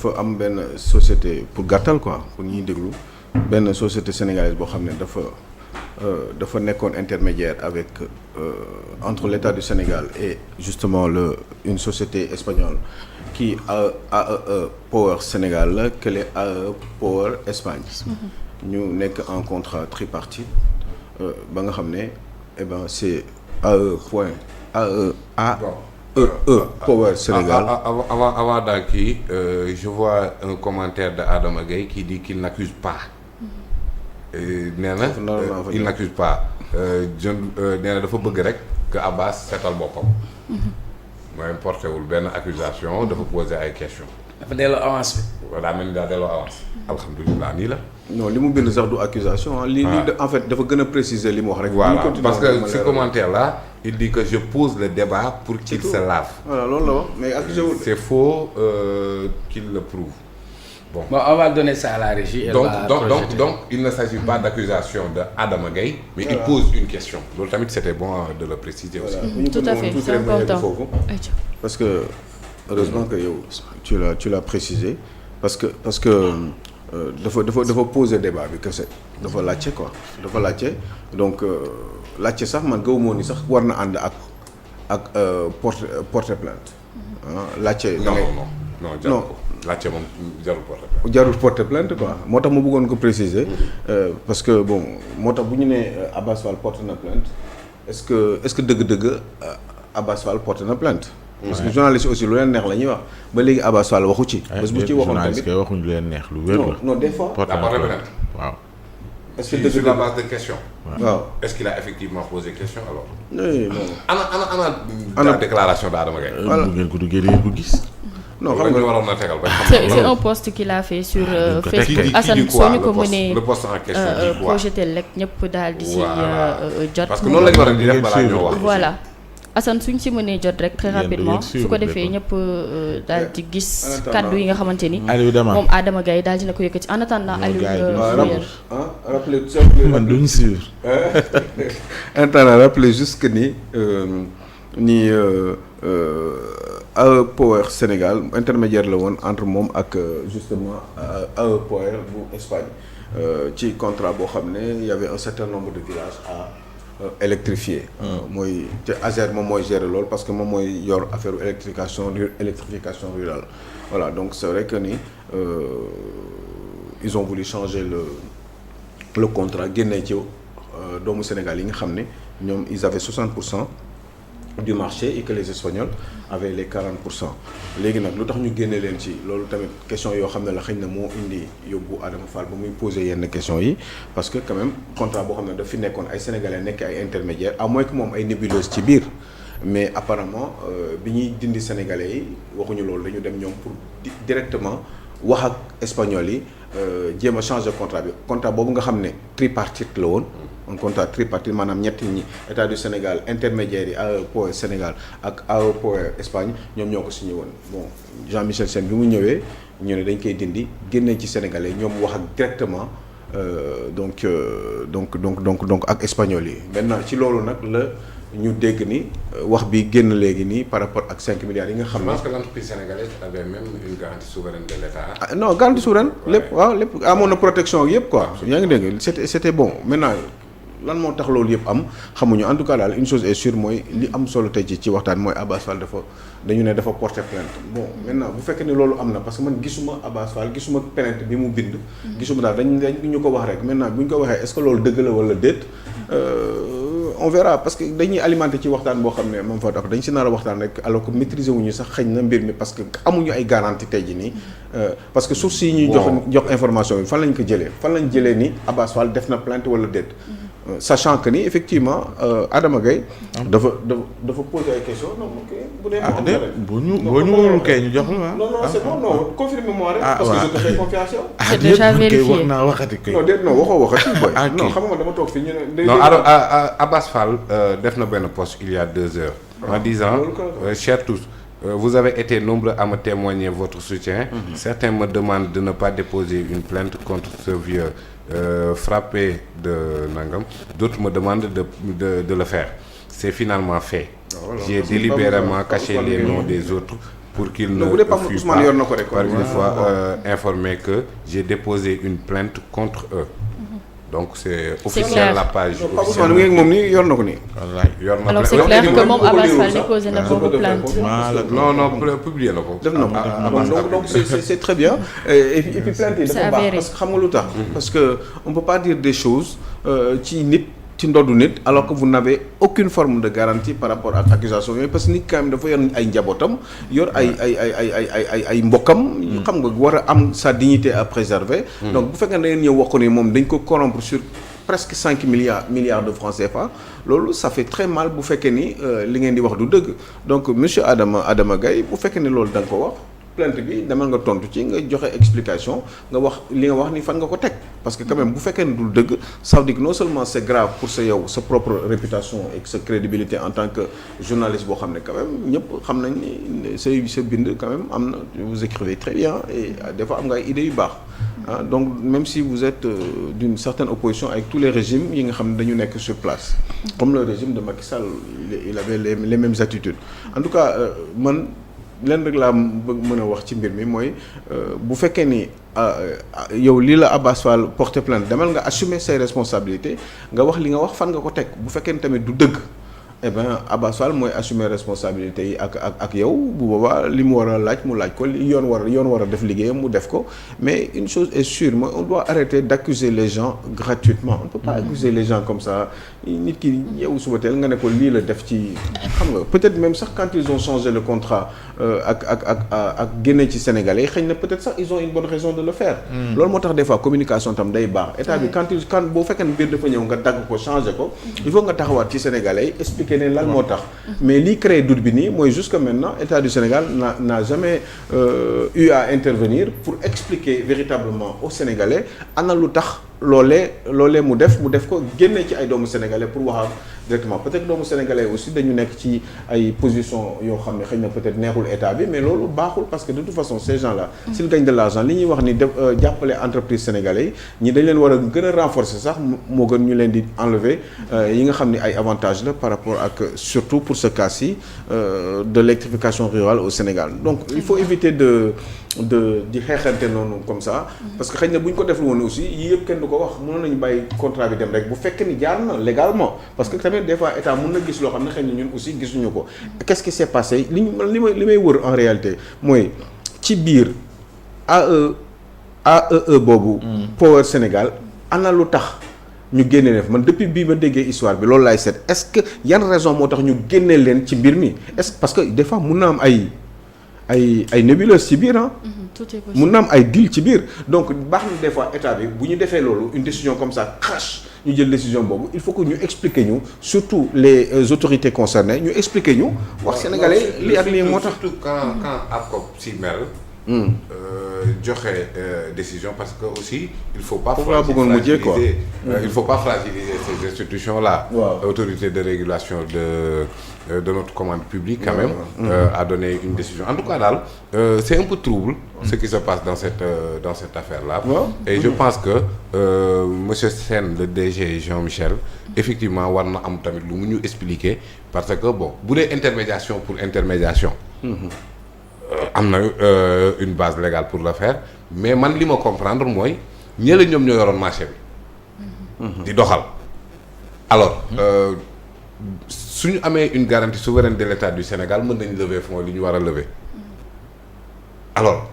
dafa am benn société pour gàttal quoi pour ñuy déglu benn société sénégalaise boo xam ne dafa nekkoon intermédiaire avec entre l'État du Sénégal et justement une société espagnole qui AEE Power Sénégal la kële AEE Power Espagne. ñu nekk en contrat tripartite ba nga xam ne eh ben c'est AE point Power Sénégal. Avant daal kii je vois un commentaire de Adama Gaye qui dit qu'il n'accuse pas. nee na il n'accuse pas nee na dafa bëgg rek que Abbas seetal boppam. mooy porté wul benn accusation dafa poser ay questions. dafa delloo avance bi. daa mel ni daa delloo avance. alhamdulilah nii la. non li mu bind sax du accusation li en fait dafa gën a préciser li mu wax rek. voilà parce que ce commentaire là il dit que je pose le débat pour qu'il se lave. voilà loolu la wax mais accusé wul. c'est faux qu'il le prouve. Bon, on va donner ça à la régie. Donc, il ne s'agit pas d'accusation de Adama Gaye, mais il pose une question. Donc, tamit c'était bon de le préciser aussi. Tout à fait, c'est important. Parce que heureusement que yow tu l'as précisé parce que dafa poser débat bi kese dafa laajte quoi dafa laajte donc laajte sax man gëwuma ni sax war na ànd ak porter plainte laajte. non. laajte moom jarul porter plainte quoi moo tax ma bëggoon ko préciser parce que bon moo tax bu ñu nee Abass Fall porte na plainte est-ce que dëgg-dëgg Abass Fall porte na plainte. parce que journaliste aussi lu leen neex la ñuy wax ba léegi Abass Fall waxu ci. bés bu ci waxoon tamit waxuñ lu leen neex lu wér la. non des fois. porte na plainte waaw. est-ce que sur la base de questions. waaw est-ce qu'il a effectivement posé question alors. oui non. ana déclaration d'Adama Gaye. voilà bu ngeen ko duggee di ngeen ko gis. non xam nga waroon na tegal ba c'est un post qu'il a fait sur Facebook. Assane soo ñu ko mënee le post en question projeté rek ñëpp daal di si jot. parce que noonu la ñu war a di def balaa ñoo wax. voilà Assane suñ si mënee jot rek très rapidement su ko defee ñëpp daal di gis kaddu yi nga xamante ni. moom Adama Gaye daal dina ko yëkkati en attendant Aliou. rappelez man duñ suivre. en attendant rappelez juste que ni AE Power Sénégal intermédiaire la woon entre moom ak justement AE Power bu Espagne ci contrat boo xam ne y avait un certain nombre de villages à électrifier. mooy te ASER moom mooy gérer loolu parce que moom mooy yor affaire électrification rurale voilà donc c'est vrai que ni ils ont voulu changer le contrat génnee ci doomu Sénégal yi nga xam ne ñoom ils avaient 60% du marché et que les Espagnols avaient les 40%. léegi nag lu tax ñu génne leen ci loolu tamit question yoo xam ne la xëy na moo indi yóbbu Adama Fall ba muy poser yenn questions yi parce que quand même contrat boo xam ne daf fi nekkoon ay sénégalais nekk ay intermédiaires à moins que moom ay nébuleuses ci biir mais apparemment bi ñuy dindi sénégalais yi waxuñu loolu dañu dem ñoom pour directement wax ak espagnols yi jéem a changer contrat boobu nga xam ne tripartite la woon. un contrat tripartite maanaam ñetti ñi état du Sénégal intermédiaire yi AE Power Sénégal ak AE Power Espagne ñoom ñoo ko signé woon bon Jean-Michel Sène bi mu ñëwee ñu ne dañ koy dindi génnee ci sénégalais ñoom wax ak directement donc ak espagnol yi maintenant ci loolu nag la ñu dégg ni wax bi génn léegi nii par rapport ak 5 milliards yi nga xam ne. Je pense que l'entreprise sénégalaise avait même une garantie souveraine de l'État. ah non garantie souveraine. lépp waaw lépp amoon na protection yëpp quoi. yaa ngi dégg c'était bon maintenant. lan moo tax loolu yëpp am xamuñu en tout cas daal une chose est sûre mooy li am solo tey ci waxtaan mooy Abass Fall dañu ne dafa porter plainte bon maintenant bu fekkee ne loolu am na parce que man gisuma Abass Fall gisuma plainte bi mu bind. gisuma daal dañ ñu ko wax rek maintenant bu ñu ko waxee est-ce que loolu dëgg la wala déet on verra parce que dañuy alimenter ci waxtaan boo xam ne moom fa dañ si nar a waxtaan rek alors que maîtriser wuñu sax xëy na mbir mi parce que amuñu ay garantie tey jii nii parce que sources yi ñuy jox information bi fan lañ ko jëlee ni Abass Fall def na plainte wala déet. Sachant que ni effectivement Adama Gaye dafa poser ay questions non ok bu dee boo ñu wóorul kay ñu jox la non c'est bon non confirme-moi rek parce que je te fais confiance yow. c'est déjà vérifié wax naa waxati kay. non déet non waxati boy. non xam nga dama toog fii ñu ne. non Abass Fall def na benn post il y a 2 heures. en disant chers tous. Vous avez été nombreux à me témoigner votre soutien. Certains me demandent de ne pas déposer une plainte contre ce vieux frappé de Nangam. D'autres me demandent de le faire. C'est finalement fait. J'ai délibérément caché les noms des autres pour qu'il ne fût pas par une fois informé que j'ai déposé une plainte contre eux. Donc c'est officiel la page officielle. moom nii yor na ko nii. yor na alors c'est clair que moom Abass Fall déposé na boobu plainte. non publié na ko. def na ko donc c'est très bien. Et puis plainte yi dafa baax parce que xam nga lu tax. parce que on peut pas dire des choses ci nit. ci ndoddu nit alors que vous n'avez aucune forme de garantie par rapport ak accusation yooyu parce que nit quand même dafa yor ay njabootam yor ay mbokkam xam nga war a am sa dignité à préserver donc bu fekkee ne da ngeen ñëw wax ko ni moom dañ ko corrompre sur presque 5 milliards de francs CFA loolu ça fait très mal bu fekkee ni li ngeen di wax du dëgg donc monsieur Adama Gaye bu fekkee ne loolu da nga ko wax plainte bi demal nga tontu ci nga joxe explication nga wax li nga wax ni fan nga ko teg parce que quand même bu fekkee ne dul dëgg ça veut dire que non seulement c'est grave pour sa propre réputation et sa crédibilité en tant que journaliste boo xam ne quand même ñëpp xam nañ ni sa bind quand même am na vous écrivez très bien et des fois am nga ay idées yu baax donc même si vous êtes d'une certaine opposition avec tous les régimes yi nga xam ne dañu nekk sur place comme le régime de Macky Sall il avait les mêmes attitudes en tout cas man leen rek laa mën a wax ci mbir mi mooy bu fekkee ni yow lii la Abass Fall porter plainte demal nga assumer ses responsabilités nga wax li nga wax fan nga ko teg bu fekkee ni tamit du dëgg eh bien Abass Fall mooy assumer responsabilités yi ak yow bu boobaa li mu war a laaj mu laaj ko li yoon war a def liggéeyam mu def ko mais une chose est sûre mooy on doit arrêter d'accuser les gens gratuitement on ne peut pas accuser les gens comme ça nit ki yow suba teel nga ne ko lii la def ci xam nga peut-être même sax quand ils ont changé le contrat ak génne ci Sénégalais xëy na peut-être sax ils ont une bonne raison de le faire loolu moo tax des fois communication tam day baax état bi quand boo fekkee ne biir dafa ñëw nga dagg ko changer ko il faut nga taxawaat ci Sénégalais expliquer ne lan moo tax mais lii créé doute bi nii mooy jusque maintenant état du Sénégal n'a jamais eu à intervenir pour expliquer véritablement aux Sénégalais ana lu tax loolee mu def ko génne ci ay doomu sénégalais pour wax directement peut-être doomu sénégalais aussi dañu nekk ci ay position yoo xam ne xëy na peut-être neexul état bi mais loolu baaxul parce que de toute façon ces gens là s'ils gagnent de l'argent li ñuy wax ni jàppale entreprise sénégalais yi ñi dañ leen war a gën a renforcer sax moo gën ñu leen di enlever yi nga xam ne ay avantages la par rapport ak surtout pour ce cas-ci de l'électrification rurale au Sénégal donc il faut éviter di xeexante noonu comme ça parce que xëy na bu ñu ko deful woon aussi yii yëpp kenn du ko wax mënoon nañu bàyyi contrat bi dem rek bu fekkee ni jaar na légalement parce que tamit des fois état mën na gis loo xam ne xëy na ñun aussi gisuñu ko qu'est-ce qui s'est passé li may wër en réalité mooy ci biir AEE boobu Power Sénégal ana lu tax ñu génne leen man depuis bii ma déggee histoire bi loolu laay seet est-ce que yan raison moo tax ñu génne leen ci mbir mi est-ce parce que des fois mun na am ay nébuleuses ci biir mun na am ay deal ci biir donc baax na des fois état bi bu ñu defee loolu une décision comme ça crash ñu jël décision boobu il faut que ñu expliquer ñu surtout les autorités concernées ñu expliquer ñu wax sénégalais lii ak lii moo tax surtout quand ARCOP si mel joxe décision parce que aussi il faut pas fragiliser il faut pas fragiliser ces institutions là autorité de régulation de notre commande publique quand même a donné une décision en tout cas daal c'est un peu trouble ce qui se passe dans cette affaire là et je pense que monsieur Sène le DG Jean-Michel effectivement war na am tamit lu mu ñu expliquer parce que bon bu dee intermédiation pour intermédiation am na une base légale pour le faire mais man li ma comprendre mooy ñële ñoom ñoo yoroon marché bi di doxal alors suñu amee une garantie souveraine de l'État du Sénégal mën nañ lever fonds li ñu war a lever alors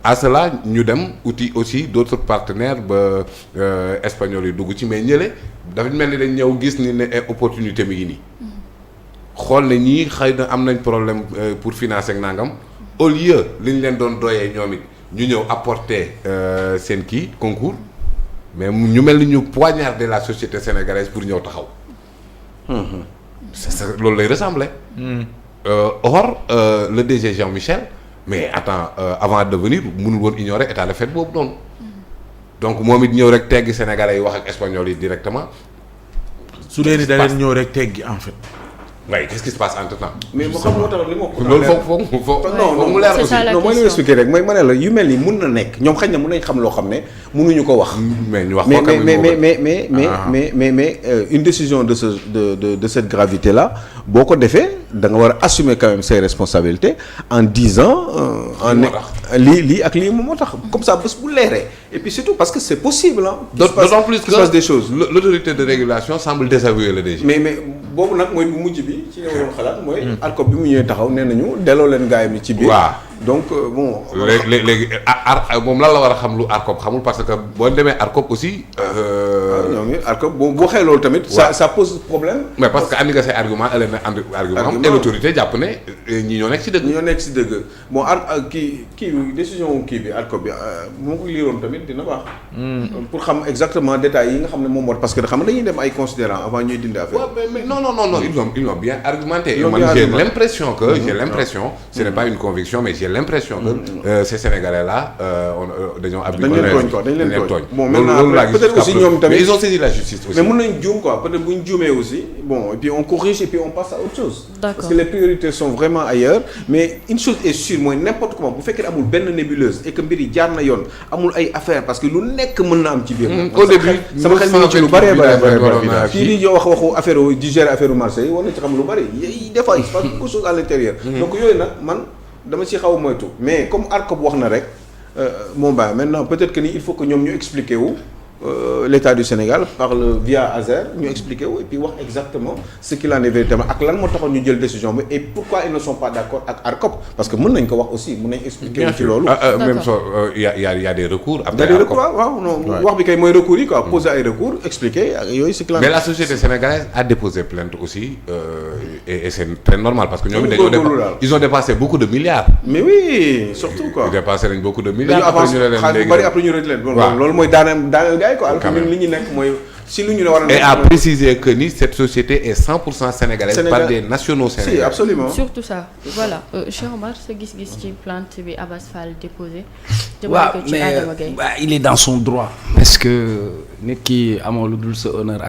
à cela ñu dem uti aussi d'autres partenaires ba espagnols yi dugg ci mais ñële dafa mel ni dañ ñëw gis ni ne opportunité mi ngi nii xool ne ñii xëy na am nañ problème pour financer ak nangam au lieu li ñu leen doon doyee ñoom it ñu ñëw apporter seen concours mais ñu mel ni ñu poignarder la société sénégalaise pour ñëw taxaw. c'est loolu lay ressembler. Or le DG Jean-Michel mais attends avant de venir mënul woon ignorer état de fait boobu noonu donc moom it ñëw rek teggi sénégalais yi wax ak espagnol yi directement. su dee ni da leen ñëw rek teggi en fait. waaye qu'est-ce qui se passe entre temps. mais moo xam moo tax li ma ko. loolu foog mu leer aussi. non mooy li ma expliqué rek mooy ma ne la yu mel nii mun na nekk ñoom xëy na mun nañ xam loo xam ne mënuñu ko wax. mais ñu wax ko mais une décision de cette gravité là boo ko defee da nga war a assumer quand même ses responsabilités en disant. lii ak lii moom moo tax comme ça bés bu leeree et puis surtout parce que c'est possible ah. d'autant plus que passe des choses. l'autorité de régulation semble désavouer le DG. mais boobu nag mooy bu mujj bi ci li ma doon xalaat mooy. ARCOP bi mu ñëwee taxaw nee nañu delloo leen gaay mi ci biir. waaw donc bon. léegi moom lan la war a xam lu ARCOP xamul parce que boo demee ARCOP aussi. ñoo ngi ARCOP boo waxee loolu tamit. ça pose problème. mais parce que andi nga say argument ëllëg na andi argument et l'autorité jàpp ne ñi ñoo nekk ci dëgg. ñoo nekk ci dëgg bon kii décision kii bi ARCOP bi bu ma ko liiroon tamit dina baax. pour xam exactement détails yi nga xam ne moom moo parce que xam nga dañuy dem ay considérants avant ñuy dindi affaire. mais non ils l'ont bien argumenté. man j'ai l'impression que ce n'est pas une conviction mais j'ai l'impression que ces Sénégalais là dañoo dañ leen tooñ bon loolu laa gis peut-être aussi ñoom tamit mais ils ont saisi la justice aussi. mais mën nañ juum quoi peut-être bu ñu juumee aussi bon et puis on corrige et puis on passe à autre chose. D'accord. Parce que les priorités sont vraiment ailleurs mais une chose est sûre mooy n'importe comment bu fekkee amul benn nébuleuse et que mbir yi jaar na yoon amul ay affaire parce que lu nekk mën na am ci biir. au début sama xel mi ngi ci lu bëree bëri kii di wax waxu affaire di gérer affaire marché yi war na ci xam lu bëri des fois il se passe beaucoup de choses à l'intérieur. donc yooyu nag man dama ci xaw a moytu mais comme ARCOP wax na rek bon bah maintenant peut-être que ni il faut que ñoom ñu expliquer wu l'État du Sénégal parle via Azer ñu expliquer wu et puis wax exactement ce qu'il en est véritablement ak lan moo taxoon ñu jël décision bi et pourquoi ils ne sont pas d'accord ak ARCOP parce que mën nañ ko wax aussi mën nañ expliquer wu ci loolu. même so y a des recours. après ARCOP waaw non wax bi kay mooy recours yi quoi poser ay recours expliquer ak yooyu c'est clair. mais la société sénégalaise a déposé plainte aussi et c'est très normal parce que ñoom ils ont dépassé beaucoup de milliards. mais oui surtout quoi. ils dépassé nañ beaucoup de milliards. après ñu après ñu leen loolu mooy daaneel ko alors que ñun li ñu nekk mooy si lu ñu la war a. et à préciser que ni cette société est 100% sénégalaise par des nationaux sénégalais. si absolument surtout ça voilà Cheikh Omar sa gis-gis ci plainte bi Abass Fall déposé. waaw mais il est dans son droit. parce que nit ki amoo lu dul sa honneur